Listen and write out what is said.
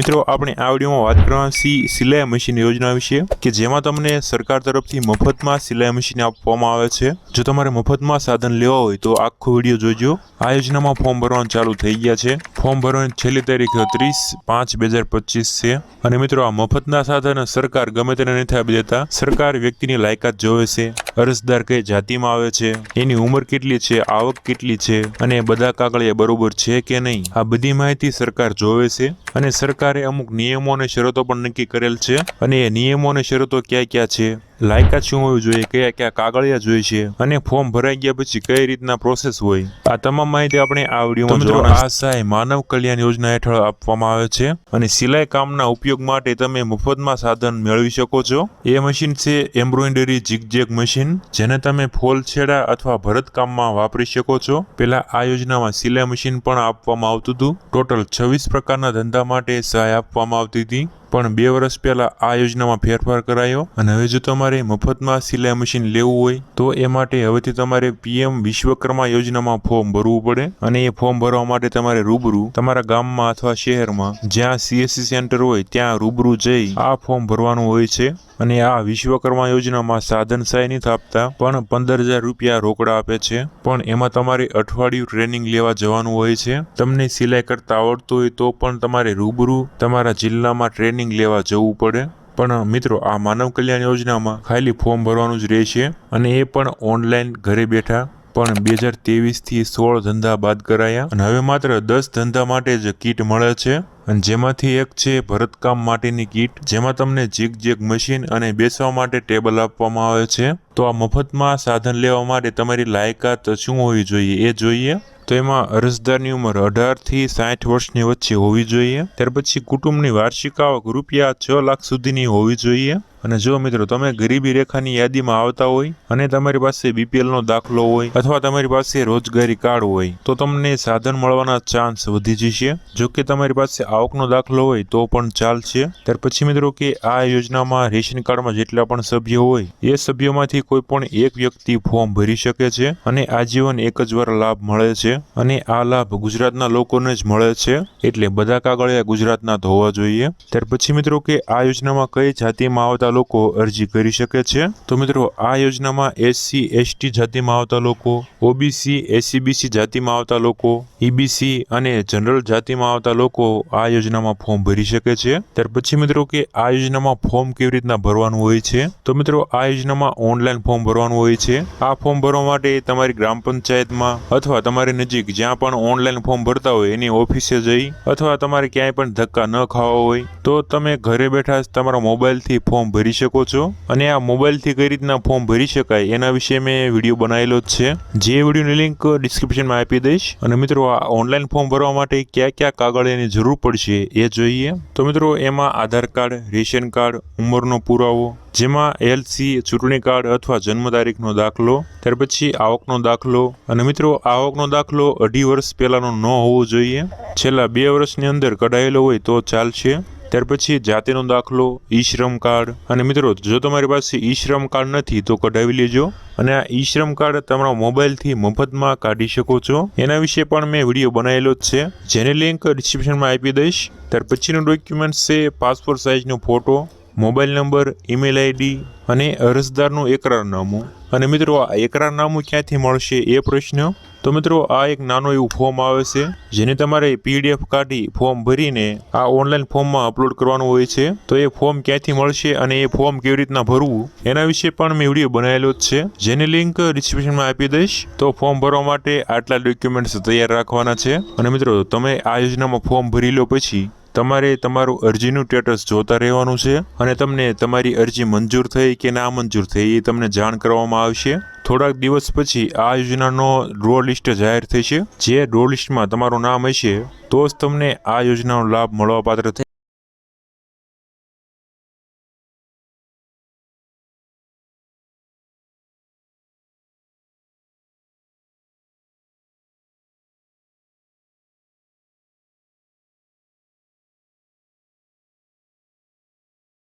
મિત્રો આપણે આ વિડીયોમાં વાત કરવાની સિલાઈ મશીન યોજના વિશે કે જેમાં તમને સરકાર તરફથી મફતમાં સિલાઈ મશીન આપવામાં આવે છે। જો તમારે મફતમાં સાધન લેવા હોય તો આખો વિડીયો જોજો। આ યોજનામાં ફોર્મ ભરવાનું ચાલુ થઈ ગયા છે। ફોર્મ ભરવાની છેલ્લી તારીખ 30/5/2025 છે અને મિત્રો આ મફતના સાધન સરકાર ગમે તેને નથી આપી દેતા। સરકાર વ્યક્તિની લાયકાત જોવે છે, અરજદાર કઈ જાતિમાં આવે છે, એની ઉંમર કેટલી છે, આવક કેટલી છે અને બધા કાગળિયા બરોબર છે કે નહીં, આ બધી માહિતી સરકાર જોવે છે અને સરકારે અમુક નિયમો અને શરતો પણ નક્કી કરેલ છે અને એ નિયમો અને શરતો ક્યાં ક્યાં છે, લાયકાત શું હોવી જોઈએ, કયા કયા કાગળિયા જોઈએ છે અને ફોર્મ ભરાઈ ગયા પછી કઈ રીતના પ્રોસેસ હોય, આ તમામ માહિતી આપણે આ વિડીયોમાં જોવાના। આ સહાય માનવ કલ્યાણ યોજના હેઠળ આપવામાં આવે છે અને સિલાઈ કામના ઉપયોગ માટે તમે મફતમાં સાધન મેળવી શકો છો। એ મશીન છે એમ્બ્રોઇડરી ઝિગઝેગ મશીન, જેને તમે ફોલ છેડા અથવા ભરત કામમાં વાપરી શકો છો। પહેલા આ યોજનામાં સિલાઈ મશીન પણ આપવામાં આવતું હતું। ટોટલ 26 પ્રકારના ધંધા માટે સહાય આપવામાં આવતી હતી, પણ 2 વર્ષ પહેલા આ યોજનામાં ફેરફાર કરાયો અને હવે જો તમારે મફતમાં સિલાઈ મશીન લેવું હોય તો એ માટે હવેથી તમારે PM વિશ્વકર્મા યોજનામાં ફોર્મ ભરવું પડે અને એ ફોર્મ ભરવા માટે તમારે રૂબરૂ તમારા ગામમાં અથવા શહેરમાં જ્યાં CSC સેન્ટર હોય ત્યાં રૂબરૂ જઈ આ ફોર્મ ભરવાનું હોય છે। અને આ વિશ્વકર્મા યોજનામાં સાધન સહાય નથી આપતા, પણ 15,000 રૂપિયા રોકડા આપે છે, પણ એમાં તમારે અઠવાડિયું ટ્રેનિંગ લેવા જવાનું હોય છે। તમને સિલાઈ કરતા આવડતું હોય તો પણ તમારે રૂબરૂ તમારા જિલ્લામાં ટ્રેનિંગ લેવા જવું પડે। પણ મિત્રો આ માનવ કલ્યાણ યોજનામાં ખાલી ફોર્મ ભરવાનું જ રહેશે અને એ પણ ઓનલાઈન ઘરે બેઠા। પણ 2023થી 16 ધંધા બાદ કરાયા અને હવે માત્ર 10 ધંધા માટે જ કીટ મળે છે અને જેમાંથી એક છે ભરતકામ માટેની કીટ, જેમાં તમને ઝિગઝેગ મશીન અને બેસવા માટે ટેબલ આપવામાં આવે છે। તો આ મફતમાં સાધન લેવા માટે તમારી લાયકાત શું હોવી જોઈએ એ જોઈએ। તો એમાં અરજદારની ઉંમર 18થી 60 વર્ષની વચ્ચે હોવી જોઈએ। ત્યાર પછી કુટુંબની વાર્ષિક આવક રૂપિયા 6 લાખ સુધીની હોવી જોઈએ। અને જો મિત્રો તમે ગરીબી રેખાની યાદીમાં આવતા હોય અને તમારી પાસે BPL નો દાખલો હોય અથવા તમારી પાસે રોજગારી કાર્ડ હોય તો તમને સાધન મળવાના ચાન્સ વધી જશે। જો કે તમારી પાસે આવકનો દાખલો હોય તો પણ ચાલશે। ત્યાર પછી મિત્રો કે આ યોજનામાં રેશન કાર્ડમાં જેટલા પણ સભ્યો હોય એ સભ્યોમાંથી કોઈ પણ એક વ્યક્તિ ફોર્મ ભરી શકે છે અને આજીવન એક જ વાર લાભ મળે છે અને આ લાભ ગુજરાતના લોકોને જ મળે છે, એટલે બધા કાગળિયા ગુજરાતના તો હોવા જોઈએ। ત્યાર પછી મિત્રો કે આ યોજનામાં કઈ જાતિમાં આવતા લોકો અરજી કરી શકે છે, તો મિત્રો આ યોજનામાં SC/ST જાતિમાં આવતા લોકો, OBC/SC/BC જાતિમાં આવતા લોકો, EBC અને જનરલ જાતિમાં આવતા લોકો આ યોજનામાં ફોર્મ ભરી શકે છે। ત્યાર પછી મિત્રો કે આ યોજનામાં ફોર્મ કેવી રીતના ભરવાનું હોય છે, તો મિત્રો આ યોજનામાં ઓનલાઈન ફોર્મ ભરવાનું હોય છે। આ ફોર્મ ભરવા માટે તમારી ગ્રામ પંચાયતમાં અથવા તમારી નજીક જ્યાં પણ ઓનલાઈન ફોર્મ ભરતા હોય એની ઓફિસે જઈ અથવા તમારે ક્યાંય પણ ધક્કા ન ખાવા હોય તો તમે ઘરે બેઠા તમારા મોબાઈલથી ફોર્મ ભરી શકો છો। અને આ મોબાઈલથી કઈ રીતના ફોર્મ ભરી શકાય એના વિશે મેં વિડીયો બનાવેલો જ છે, જે વિડીયોની લિંક ડિસ્ક્રિપ્શનમાં આપી દઈશ। અને મિત્રો આ ઓનલાઈન ફોર્મ ભરવા માટે કયા કયા કાગળિયાની જરૂર પડશે એ જોઈએ। તો મિત્રો એમાં આધાર કાર્ડ, રેશન કાર્ડ, ઉંમરનો પુરાવો, જેમાં LC, ચૂંટણી કાર્ડ અથવા જન્મ તારીખનો દાખલો, ત્યાર પછી આવકનો દાખલો, અને મિત્રો આવકનો દાખલો 2.5 વર્ષ પહેલાનો ન હોવો જોઈએ, છેલ્લા 2 વર્ષની અંદર કઢાયેલો હોય તો ચાલશે। ત્યાર પછી જાતિનો દાખલો, ઈ-શ્રમ કાર્ડ, અને મિત્રો જો તમારી પાસે ઈ-શ્રમ કાર્ડ નથી તો કઢાવી લેજો અને આ ઈ-શ્રમ કાર્ડ તમારા મોબાઈલથી મફતમાં કાઢી શકો છો। એના વિશે પણ મેં વિડીયો બનાવેલો જ છે, જેની લિંક ડિસ્ક્રિપ્શનમાં આપી દઈશ। ત્યાર પછીનું ડોક્યુમેન્ટ છે પાસપોર્ટ સાઇઝનો ફોટો, મોબાઈલ નંબર, ઈમેલ ID અને અરજદારનું એકરારનામું। અને મિત્રો આ એકરારનામું ક્યાંથી મળશે એ પ્રશ્ન, તો મિત્રો આ એક નાનું એવું ફોર્મ આવે છે જેને તમારે PDF કાઢી ફોર્મ ભરીને આ ઓનલાઈન ફોર્મમાં અપલોડ કરવાનું હોય છે। તો એ ફોર્મ ક્યાંથી મળશે અને એ ફોર્મ કેવી રીતના ભરવું એના વિશે પણ મેં વિડીયો બનાવેલો જ છે, જેની લિંક ડિસ્ક્રિપ્શનમાં આપી દઈશ। તો ફોર્મ ભરવા માટે આટલા ડોક્યુમેન્ટ્સ તૈયાર રાખવાના છે અને મિત્રો તમે આ યોજનામાં ફોર્મ ભરી લો પછી તમારે તમારું અરજીનું સ્ટેટસ જોતા રહેવાનું છે અને તમને તમારી અરજી મંજૂર થઈ કે ના મંજૂર થઈ એ તમને જાણ કરવામાં આવશે। થોડાક દિવસ પછી આ યોજનાનો ડ્રો લિસ્ટ જાહેર થશે, જે ડ્રો લિસ્ટમાં તમારું નામ હશે તો જ તમને આ યોજનાનો લાભ મળવાપાત્ર થશે।